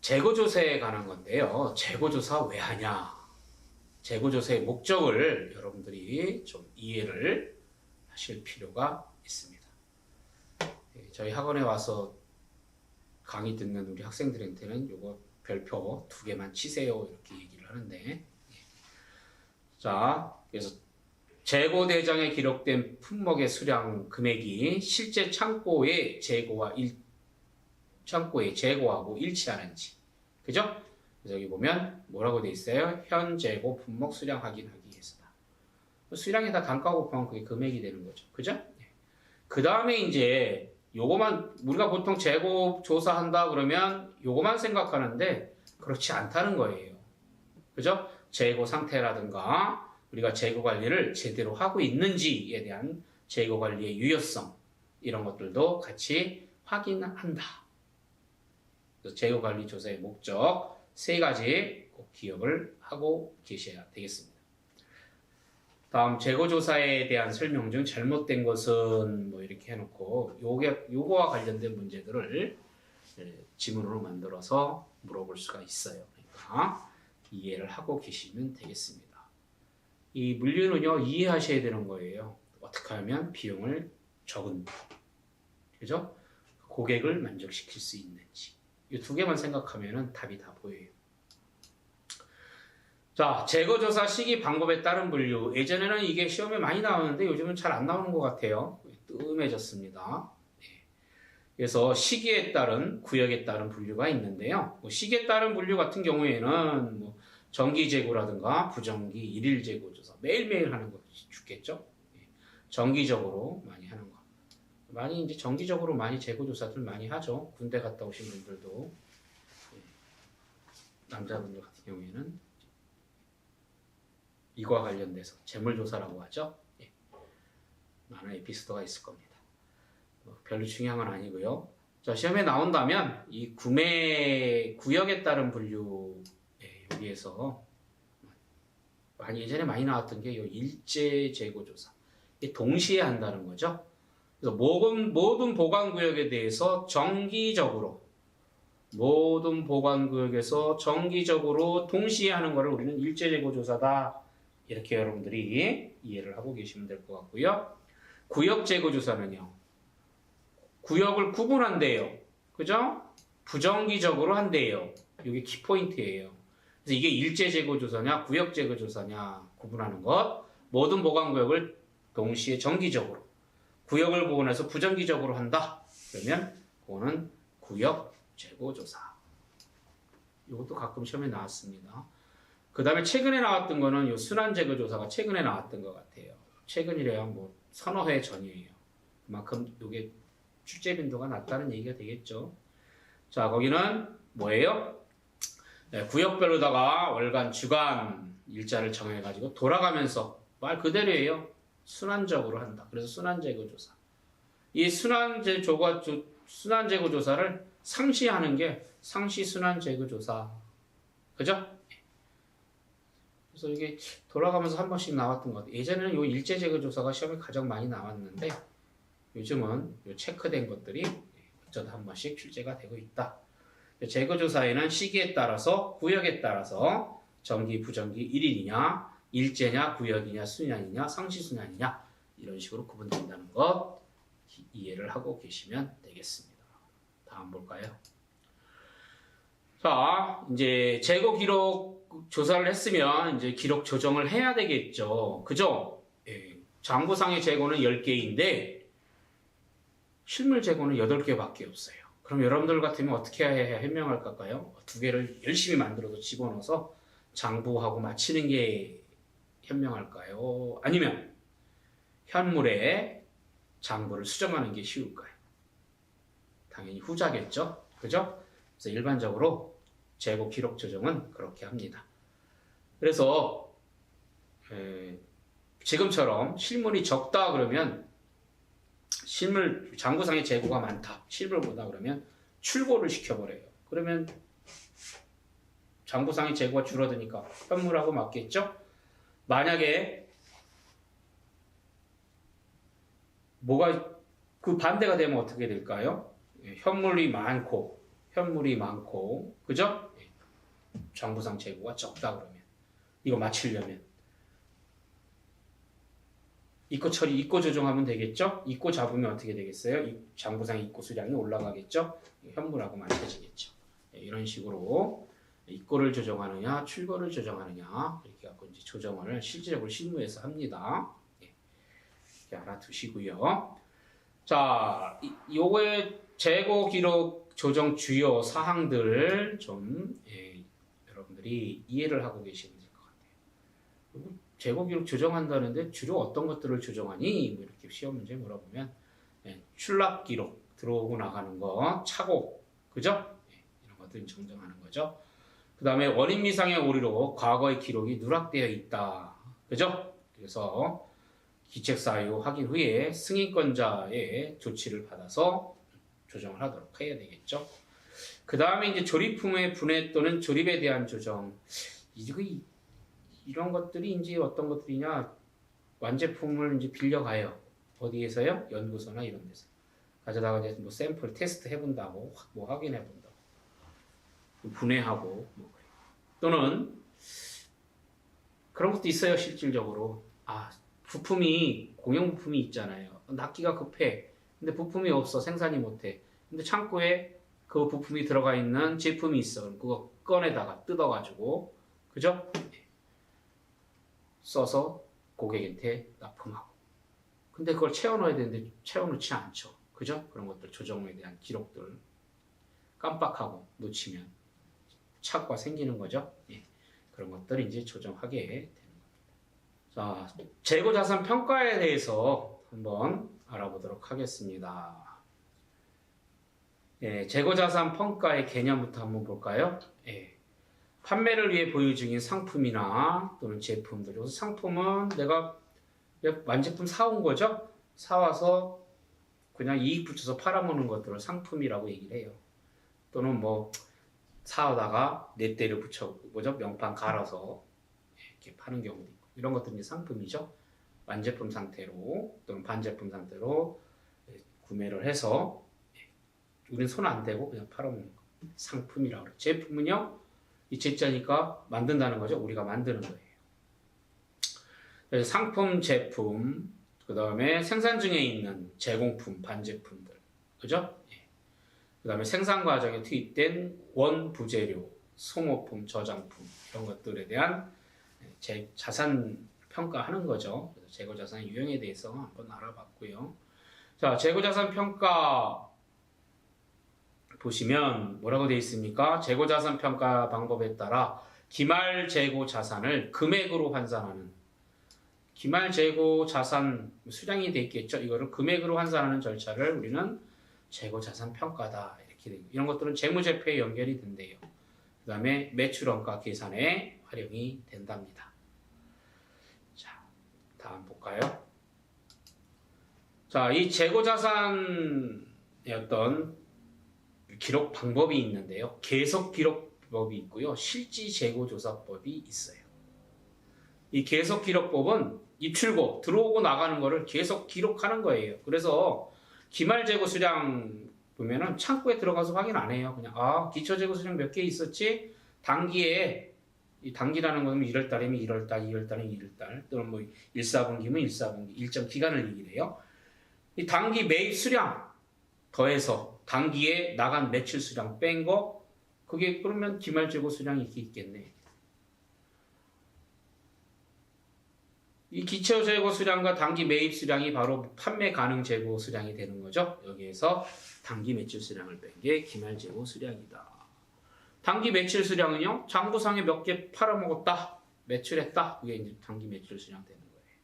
재고조사에 관한 건데요. 재고조사 왜 하냐? 재고조사의 목적을 여러분들이 좀 이해를 하실 필요가 있습니다. 저희 학원에 와서 강의 듣는 우리 학생들한테는 요거 별표 2개만 치세요. 이렇게 얘기를 하는데. 자, 그래서 재고 대장에 기록된 품목의 수량 금액이 실제 창고의 재고하고 일치하는지. 그죠? 그래서 여기 보면 뭐라고 돼 있어요? 현 재고 품목 수량 확인하기 위해서다. 수량에다 단가 곱하면 그게 금액이 되는 거죠. 그죠? 그 다음에 이제 요거만 우리가 보통 재고 조사한다 그러면 요거만 생각하는데 그렇지 않다는 거예요. 그죠? 재고 상태라든가 우리가 재고 관리를 제대로 하고 있는지에 대한 재고 관리의 유효성 이런 것들도 같이 확인한다. 그래서 재고 관리 조사의 목적 3가지 꼭 기억을 하고 계셔야 되겠습니다. 다음 재고조사에 대한 설명 중 잘못된 것은 뭐 이렇게 해놓고 요거와 관련된 문제들을 지문으로 만들어서 물어볼 수가 있어요. 그러니까 이해를 하고 계시면 되겠습니다. 이 물류는요 이해하셔야 되는 거예요. 어떻게 하면 비용을 적은지, 그죠? 고객을 만족시킬 수 있는지 이 2개만 생각하면은 답이 다 보여요. 자, 재고조사 시기 방법에 따른 분류. 예전에는 이게 시험에 많이 나오는데 요즘은 잘 안 나오는 것 같아요. 뜸해졌습니다. 그래서 시기에 따른, 구역에 따른 분류가 있는데요. 시기에 따른 분류 같은 경우에는 뭐 정기재고라든가 부정기, 일일 재고조사. 매일매일 하는 거 죽겠죠? 정기적으로 많이 하는 거. 많이 이제 정기적으로 많이 재고조사들 많이 하죠. 군대 갔다 오신 분들도. 남자분들 같은 경우에는. 이거와 관련돼서 재물조사라고 하죠. 많은 에피소드가 있을 겁니다. 별로 중요한 건 아니고요. 자, 시험에 나온다면 이 구역에 따른 분류 여기에서 예전에 많이 나왔던 게 일제 정기조사. 동시에 한다는 거죠. 그래서 모든 보관구역에 대해서 모든 보관구역에서 정기적으로 동시에 하는 것을 우리는 일제재고조사다. 이렇게 여러분들이 이해를 하고 계시면 될 것 같고요. 구역재고조사는요. 구역을 구분한대요. 그죠? 부정기적으로 한대요. 이게 키포인트예요. 그래서 이게 일제재고조사냐 구역재고조사냐 구분하는 것. 모든 보관구역을 동시에 정기적으로 구역을 구분해서 부정기적으로 한다. 그러면 그거는 구역재고조사. 이것도 가끔 시험에 나왔습니다. 그 다음에 최근에 나왔던 거는 요 순환재고조사가 최근에 나왔던 것 같아요. 최근이래야 뭐 서너 해 전이에요. 그만큼 이게 출제 빈도가 낮다는 얘기가 되겠죠. 자, 거기는 뭐예요? 구역별로다가 월간, 주간 일자를 정해가지고 돌아가면서 말 그대로예요. 순환적으로 한다. 그래서 순환재고조사. 이 순환재고조사를 상시하는 게 상시순환재고조사. 그죠? 그래서 이게 돌아가면서 한 번씩 나왔던 것 같아요. 예전에는 요 일제재고조사가 시험에 가장 많이 나왔는데 요즘은 요 체크된 것들이 어쩌다 한 번씩 출제가 되고 있다. 재고조사에는 시기에 따라서 구역에 따라서 정기, 부정기, 일일이냐, 일제냐, 구역이냐, 순환이냐, 상시순환이냐 이런 식으로 구분된다는 것 이해를 하고 계시면 되겠습니다. 다음 볼까요? 자, 이제 재고 기록 조사를 했으면 이제 기록 조정을 해야 되겠죠. 그죠? 장부상의 재고는 10개인데 실물 재고는 8개밖에 없어요. 그럼 여러분들 같으면 어떻게 해야 현명할 걸까요? 2개를 열심히 만들어서 집어넣어서 장부하고 맞히는 게 현명할까요? 아니면 현물에 장부를 수정하는 게 쉬울까요? 당연히 후자겠죠. 그죠? 그래서 일반적으로 재고 기록 조정은 그렇게 합니다. 그래서 지금처럼 실물이 적다 그러면 장부상의 재고가 많다. 실물보다 그러면 출고를 시켜버려요. 그러면 장부상의 재고가 줄어드니까 현물하고 맞겠죠? 만약에 그 반대가 되면 어떻게 될까요? 현물이 많고 현물이 많고, 그죠? 예. 장부상 재고가 적다 그러면 이거 맞추려면 입고 처리, 입고 조정하면 되겠죠? 입고 잡으면 어떻게 되겠어요? 장부상 입고 수량이 올라가겠죠? 현물하고 맞춰지겠죠. 예, 이런 식으로 입고를 조정하느냐, 출고를 조정하느냐 이렇게 갖고 이제 조정을 실질적으로 실무에서 합니다. 예, 이렇게 알아두시고요. 자, 요거의 재고 기록 조정 주요 사항들 좀 여러분들이 이해를 하고 계시면 될 것 같아요. 재고 기록 조정한다는데 주로 어떤 것들을 조정하니? 뭐 이렇게 시험 문제 물어보면 출납 기록 들어오고 나가는 거, 차고, 그죠? 이런 것들 정정하는 거죠. 그 다음에 원인 미상의 오류로 과거의 기록이 누락되어 있다, 그죠? 그래서 기책 사유 확인 후에 승인권자의 조치를 받아서 조정을 하도록 해야 되겠죠. 그 다음에 이제 조립품의 분해 또는 조립에 대한 조정. 이런 것들이 이제 어떤 것들이냐, 완제품을 이제 빌려가요. 어디에서요? 연구소나 이런 데서. 가져다가 이제 뭐 샘플 테스트 해본다고, 뭐 확인해본다고. 분해하고, 뭐 그래요. 또는 그런 것도 있어요, 실질적으로. 부품이, 공용 부품이 있잖아요. 납기가 급해. 근데 부품이 없어. 생산이 못해. 근데 창고에 그 부품이 들어가 있는 제품이 있어. 그럼 그거 꺼내다가 뜯어가지고, 그죠? 써서 고객한테 납품하고. 근데 그걸 채워넣어야 되는데 채워넣지 않죠. 그죠? 그런 것들 조정에 대한 기록들 깜빡하고 놓치면 착오가 생기는 거죠. 예. 그런 것들 이제 조정하게 되는 겁니다. 자, 재고자산 평가에 대해서 한번 알아보도록 하겠습니다. 예, 재고자산 평가의 개념부터 한번 볼까요? 예. 판매를 위해 보유 중인 상품이나 또는 제품들. 그래서 상품은 내가 완제품 사온 거죠? 사와서 그냥 이익 붙여서 팔아먹는 것들을 상품이라고 얘기를 해요. 또는 뭐 사오다가 넷대를 붙여, 명판 갈아서 이렇게 파는 경우도 있고. 이런 것들이 상품이죠. 완제품 상태로 또는 반제품 상태로 구매를 해서 우리는 손 안 대고 그냥 팔아먹는 거. 상품이라고 그래요. 제품은요, 이 제자니까 만든다는 거죠. 우리가 만드는 거예요. 그래서 상품, 제품, 그 다음에 생산 중에 있는 제공품, 반제품들, 그죠? 예. 그 다음에 생산 과정에 투입된 원부재료, 소모품, 저장품 이런 것들에 대한 자산 평가하는 거죠. 그래서 재고자산 유형에 대해서 한번 알아봤고요. 자, 재고자산 평가 보시면 뭐라고 되어 있습니까? 재고자산 평가 방법에 따라 기말 재고자산을 금액으로 환산하는, 기말 재고자산 수량이 되어 있겠죠. 이거를 금액으로 환산하는 절차를 우리는 재고자산 평가다 이렇게 되고, 이런 것들은 재무제표에 연결이 된대요. 그 다음에 매출원가 계산에 활용이 된답니다. 자, 다음 볼까요? 자, 이 재고자산의 어떤 기록 방법이 있는데요. 계속 기록법이 있고요. 실지 재고조사법이 있어요. 이 계속 기록법은 입출고 들어오고 나가는 거를 계속 기록하는 거예요. 그래서 기말 재고 수량 보면은 창고에 들어가서 확인 안 해요. 그냥 기초 재고 수량 몇 개 있었지? 단기에, 이 단기라는 건 1월 달이면 1월 달, 2월 달이면 2월 달, 또는 뭐 1사분기면 1사분기 일정 기간을 얘기를 해요. 이 단기 매입 수량 더해서 단기에 나간 매출 수량 뺀 거, 그게 그러면 기말 재고 수량이 이렇게 있겠네. 이 기초 재고 수량과 단기 매입 수량이 바로 판매 가능 재고 수량이 되는 거죠. 여기에서 단기 매출 수량을 뺀 게 기말 재고 수량이다. 단기 매출 수량은요, 장부상에 몇 개 팔아먹었다, 매출했다, 그게 이제 단기 매출 수량 되는 거예요.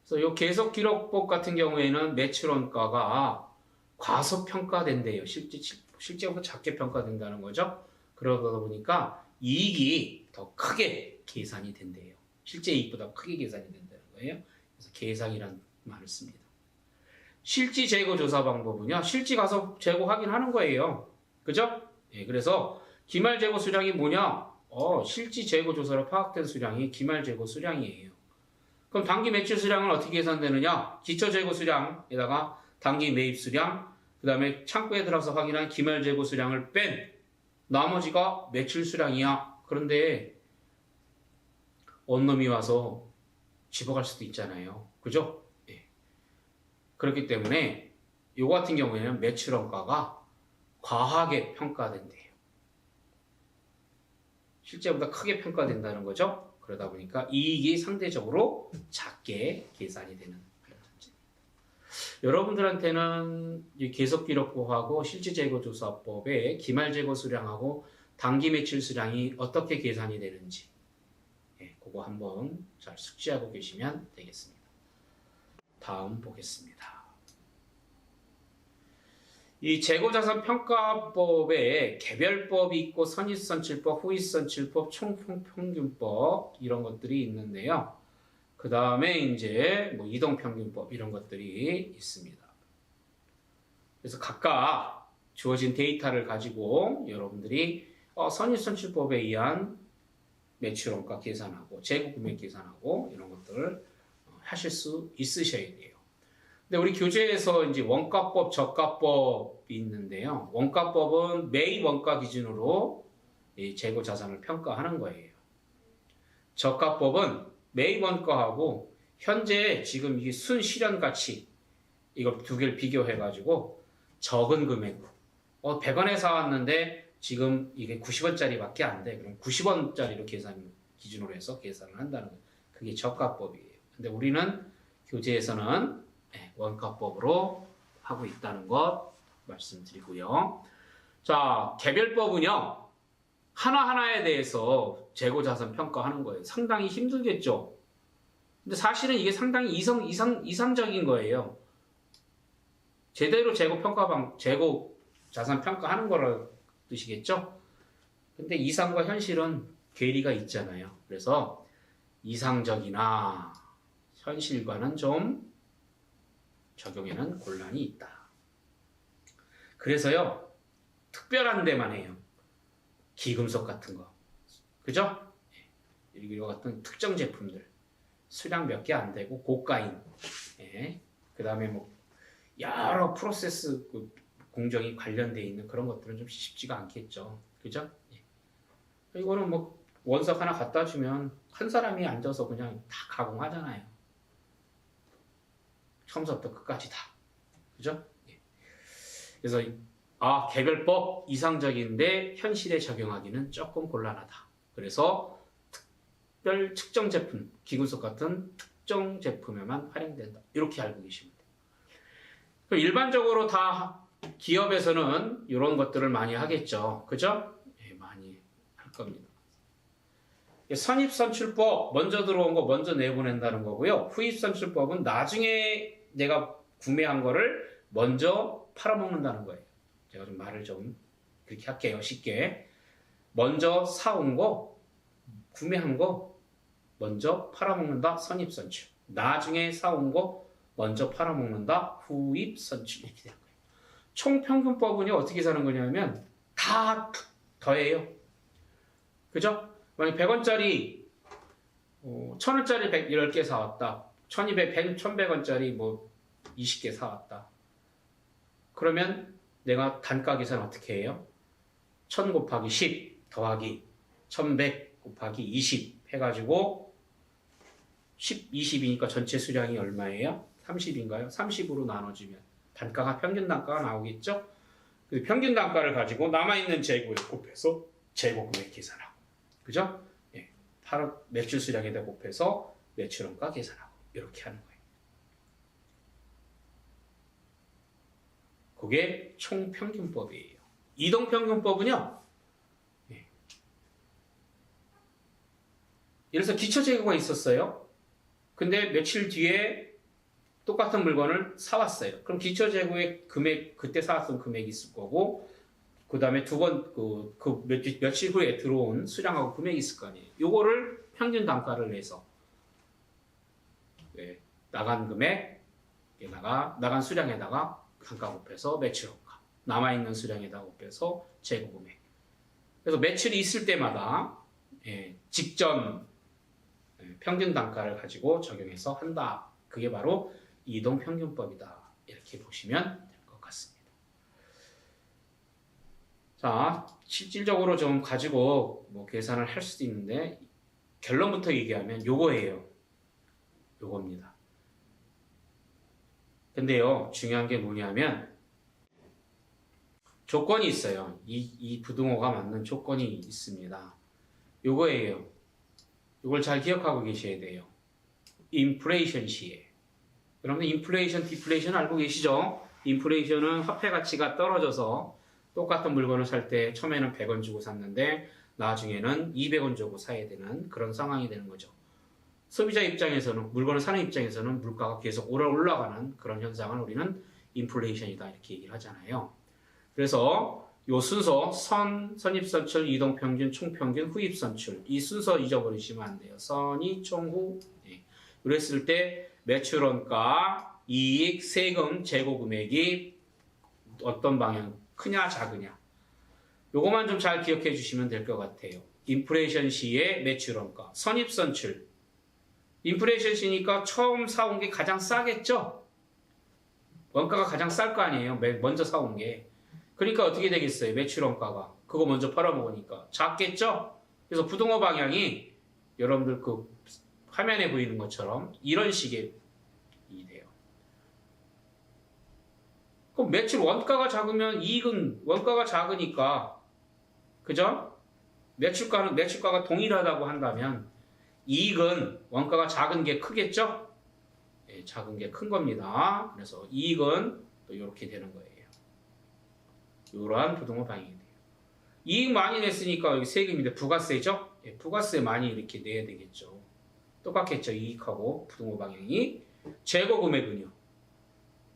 그래서 이 계속 기록법 같은 경우에는 매출 원가가 과소평가된대요. 실제보다 작게 평가된다는 거죠. 그러다 보니까 이익이 더 크게 계산이 된대요. 실제 이익보다 크게 계산이 된다는 거예요. 그래서 계산이라는 말을 씁니다. 실지 재고 조사 방법은요, 실지 가서 재고 확인하는 거예요. 그죠? 예, 그래서 기말 재고 수량이 뭐냐? 실지 재고 조사로 파악된 수량이 기말 재고 수량이에요. 그럼 단기 매출 수량은 어떻게 계산되느냐? 기초 재고 수량에다가 단기 매입 수량 그 다음에 창고에 들어가서 확인한 기말 재고 수량을 뺀 나머지가 매출 수량이야. 그런데 원놈이 와서 집어갈 수도 있잖아요. 그죠? 예. 그렇기 때문에 요 같은 경우에는 매출 원가가 과하게 평가된대요. 실제보다 크게 평가된다는 거죠. 그러다 보니까 이익이 상대적으로 작게 계산이 되는 그런 문제입니다. 여러분들한테는 계속기록부하고 실질재고조사법의 기말재고 수량하고 단기 매출 수량이 어떻게 계산이 되는지 그거 한번 잘 숙지하고 계시면 되겠습니다. 다음 보겠습니다. 이 재고자산평가법에 개별법이 있고 선입선출법, 후입선출법, 총평균법 이런 것들이 있는데요. 그 다음에 이제 뭐 이동평균법 이런 것들이 있습니다. 그래서 각각 주어진 데이터를 가지고 여러분들이 선입선출법에 의한 매출원가 계산하고 재고금액 계산하고 이런 것들을 하실 수 있으셔야 돼요. 근데 우리 교재에서 이제 원가법, 저가법이 있는데요. 원가법은 매입 원가 기준으로 이 재고 자산을 평가하는 거예요. 저가법은 매입 원가하고 현재 지금 이 순실현 가치 이걸 두 개를 비교해 가지고 적은 금액 100원에 사왔는데 지금 이게 90원짜리밖에 안 돼. 그럼 90원짜리로 기준으로 해서 계산을 한다는 거예요. 그게 저가법이에요. 근데 우리는 교재에서는 원가법으로 하고 있다는 것 말씀드리고요. 자, 개별법은요. 하나하나에 대해서 재고자산 평가하는 거예요. 상당히 힘들겠죠. 근데 사실은 이게 상당히 이상적인 거예요. 제대로 재고자산 평가하는 거라 뜻이겠죠? 근데 이상과 현실은 괴리가 있잖아요. 그래서 이상적이나 현실과는 좀 적용에는 곤란이 있다. 그래서요, 특별한 데만 해요. 기금속 같은 거. 그죠? 이와 같은 특정 제품들. 수량 몇 개 안 되고 고가인. 그 다음에 뭐 여러 프로세스 공정이 관련되어 있는 그런 것들은 좀 쉽지가 않겠죠. 그죠? 이거는 뭐 원석 하나 갖다 주면 한 사람이 앉아서 그냥 다 가공하잖아요. 처음부터 끝까지 다. 그죠? 그래서 개별법 이상적인데 현실에 적용하기는 조금 곤란하다. 그래서 특정 제품, 기금속 같은 특정 제품에만 활용된다. 이렇게 알고 계시면 돼요. 일반적으로 다 기업에서는 이런 것들을 많이 하겠죠. 그죠? 많이 할 겁니다. 선입선출법, 먼저 들어온 거 먼저 내보낸다는 거고요. 후입선출법은 나중에 내가 구매한 거를 먼저 팔아먹는다는 거예요. 제가 좀 말을 좀 그렇게 할게요. 쉽게. 먼저 사온 거, 구매한 거 먼저 팔아먹는다. 선입선출. 나중에 사온 거 먼저 팔아먹는다. 후입선출. 이렇게 되는 거예요. 총평균법은요. 어떻게 사는 거냐면 다 더해요. 그죠? 만약 100원짜리 1000원짜리 10개 사왔다. 1100원짜리 뭐 20개 사왔다. 그러면 내가 단가 계산 어떻게 해요? 1000 곱하기 10 더하기 1100 곱하기 20 해가지고 10, 20이니까 전체 수량이 얼마예요? 30인가요? 30으로 나눠주면 단가가 평균 단가가 나오겠죠? 그 평균 단가를 가지고 남아있는 재고에 곱해서 재고금액 계산하고 그죠? 매출 수량에다 곱해서 매출원가 계산하고 이렇게 하는 거예요. 그게 총평균법이에요. 이동평균법은요. 예를 들어서 기초재고가 있었어요. 근데 며칠 뒤에 똑같은 물건을 사왔어요. 그럼 기초재고의 금액, 그때 사왔던 금액이 있을 거고 그 다음에 며칠 후에 들어온 수량하고 금액이 있을 거 아니에요. 요거를 평균 단가를 내서 나간 금액, 나간 수량에다가 단가 곱해서 매출원가, 남아있는 수량에다가 곱해서 재고금액. 그래서 매출이 있을 때마다 직전 평균 단가를 가지고 적용해서 한다. 그게 바로 이동평균법이다. 이렇게 보시면 될 것 같습니다. 자, 실질적으로 좀 가지고 뭐 계산을 할 수도 있는데 결론부터 얘기하면 요거예요. 요겁니다. 근데요, 중요한 게 뭐냐면 조건이 있어요. 이 부등호가 맞는 조건이 있습니다. 요거예요. 요걸 잘 기억하고 계셔야 돼요. 인플레이션 시에. 여러분들 인플레이션, 디플레이션 알고 계시죠? 인플레이션은 화폐 가치가 떨어져서 똑같은 물건을 살 때 처음에는 100원 주고 샀는데 나중에는 200원 주고 사야 되는 그런 상황이 되는 거죠. 소비자 입장에서는, 물건을 사는 입장에서는 물가가 계속 올라가는 그런 현상을 우리는 인플레이션이다 이렇게 얘기를 하잖아요. 그래서 요 순서 선입선출, 이동평균, 총평균, 후입선출 이 순서 잊어버리시면 안 돼요. 선이, 총, 후. 네. 그랬을 때 매출원가, 이익, 세금, 재고금액이 어떤 방향, 크냐 작으냐 요거만 좀 잘 기억해 주시면 될 것 같아요. 인플레이션 시의 매출원가, 선입선출. 인플레이션 시니까 처음 사온 게 가장 싸겠죠? 원가가 가장 쌀 거 아니에요. 먼저 사온 게. 그러니까 어떻게 되겠어요? 매출 원가가. 그거 먼저 팔아먹으니까. 작겠죠? 그래서 부등호 방향이 여러분들 그 화면에 보이는 것처럼 이런 식의 돼요. 그럼 매출 원가가 작으면 이익은 원가가 작으니까. 그죠? 매출가가 동일하다고 한다면 이익은 원가가 작은 게 크겠죠? 네, 작은 게 큰 겁니다. 그래서 이익은 또 이렇게 되는 거예요. 이러한 부등호 방향이 돼요. 이익 많이 냈으니까 여기 세금인데 부가세죠? 예, 부가세 많이 이렇게 내야 되겠죠. 똑같겠죠. 이익하고 부등호 방향이. 재고 금액은요.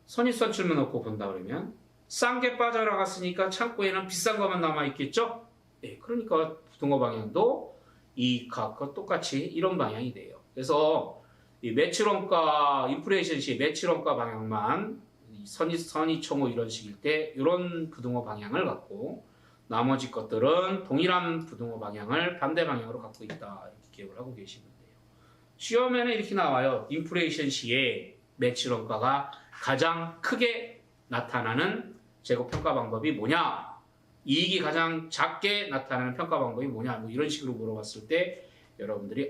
선입선출만 놓고 본다 그러면 싼 게 빠져나갔으니까 창고에는 비싼 것만 남아있겠죠? 예, 그러니까 부등호 방향도 이익하고 똑같이 이런 방향이 돼요. 그래서 이 매출원가, 인플레이션 시 매출원가 방향만 선이 총호 이런 식일 때 이런 부등호 방향을 갖고 나머지 것들은 동일한 부등호 방향을 반대 방향으로 갖고 있다. 이렇게 기억을 하고 계시면 돼요. 시험에는 이렇게 나와요. 인플레이션 시에 매출원가가 가장 크게 나타나는 재고평가 방법이 뭐냐? 이익이 가장 작게 나타나는 평가 방법이 뭐냐? 뭐 이런 식으로 물어봤을 때 여러분들이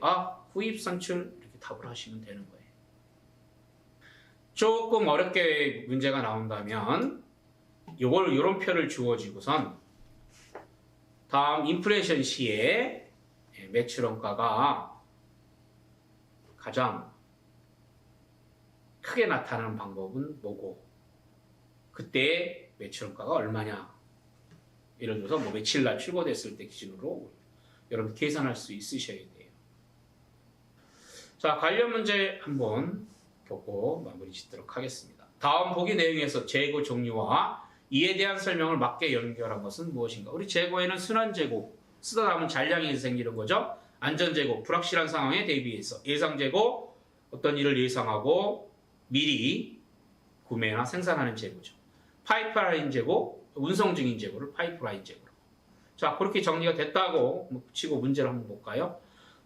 후입선출 이렇게 답을 하시면 되는 거예요. 조금 어렵게 문제가 나온다면 이런 표를 주어지고선 다음 인플레이션 시에 매출원가가 가장 크게 나타나는 방법은 뭐고 그때 매출원가가 얼마냐 예를 들어서 뭐 며칠날 출고됐을 때 기준으로 여러분 계산할 수 있으셔야 돼요. 자, 관련 문제 한번 보고 마무리 짓도록 하겠습니다. 다음 보기 내용에서 재고 종류와 이에 대한 설명을 맞게 연결한 것은 무엇인가? 우리 재고에는 순환재고, 쓰다 남은 잔량이 생기는 거죠. 안전재고, 불확실한 상황에 대비해서 예상재고, 어떤 일을 예상하고 미리 구매나 생산하는 재고죠. 파이프라인 재고, 운송 중인 재고를 파이프라인 재고로. 자, 그렇게 정리가 됐다고 치고 문제를 한번 볼까요?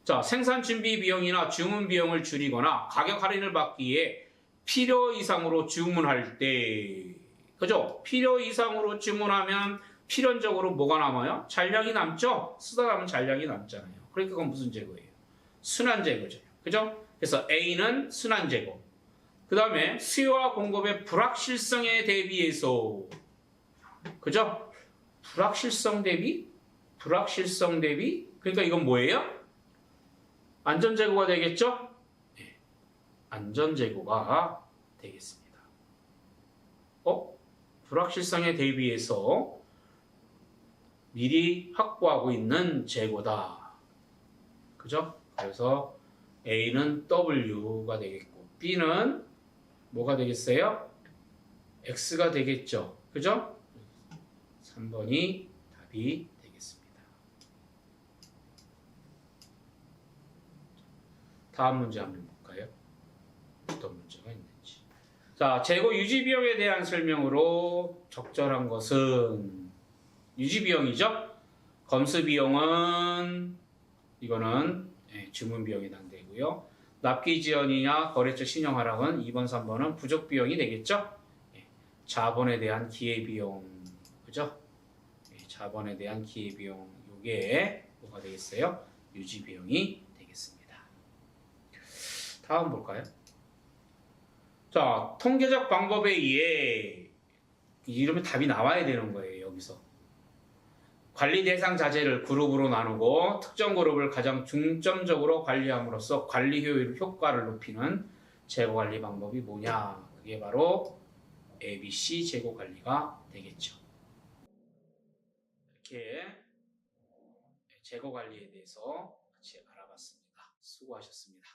자, 생산 준비 비용이나 주문 비용을 줄이거나 가격 할인을 받기 위해 필요 이상으로 주문할 때, 그죠? 필요 이상으로 주문하면 필연적으로 뭐가 남아요? 잔량이 남죠? 쓰다 남은 잔량이 남잖아요. 그러니까 그건 무슨 재고예요? 순환재고죠. 그죠? 그래서 A는 순환재고. 그 다음에 수요와 공급의 불확실성에 대비해서, 그죠? 불확실성 대비? 불확실성 대비? 그러니까 이건 뭐예요? 안전재고가 되겠죠? 네. 안전재고가 되겠습니다. 불확실성에 대비해서 미리 확보하고 있는 재고다. 그죠? 그래서 A는 W가 되겠고 B는 뭐가 되겠어요? X가 되겠죠? 그죠? 3번이 답이 되겠습니다. 다음 문제 한번 볼까요? 어떤 문제가 있는지. 자, 재고 유지비용에 대한 설명으로 적절한 것은 유지비용이죠? 검수비용은 이거는 주문비용에 해당되고요. 납기지연이냐 거래처 신용하락은 2번, 3번은 부족비용이 되겠죠? 자본에 대한 기회비용, 그죠? 자본에 대한 기회비용, 요게 뭐가 되겠어요? 유지비용이 되겠습니다. 다음 볼까요? 자, 통계적 방법에 의해 이러면 답이 나와야 되는 거예요. 여기서 관리 대상 자재를 그룹으로 나누고 특정 그룹을 가장 중점적으로 관리함으로써 관리 효과를 높이는 재고 관리 방법이 뭐냐? 그게 바로 ABC 재고 관리가 되겠죠. 이렇게 재고 관리에 대해서 같이 알아봤습니다. 수고하셨습니다.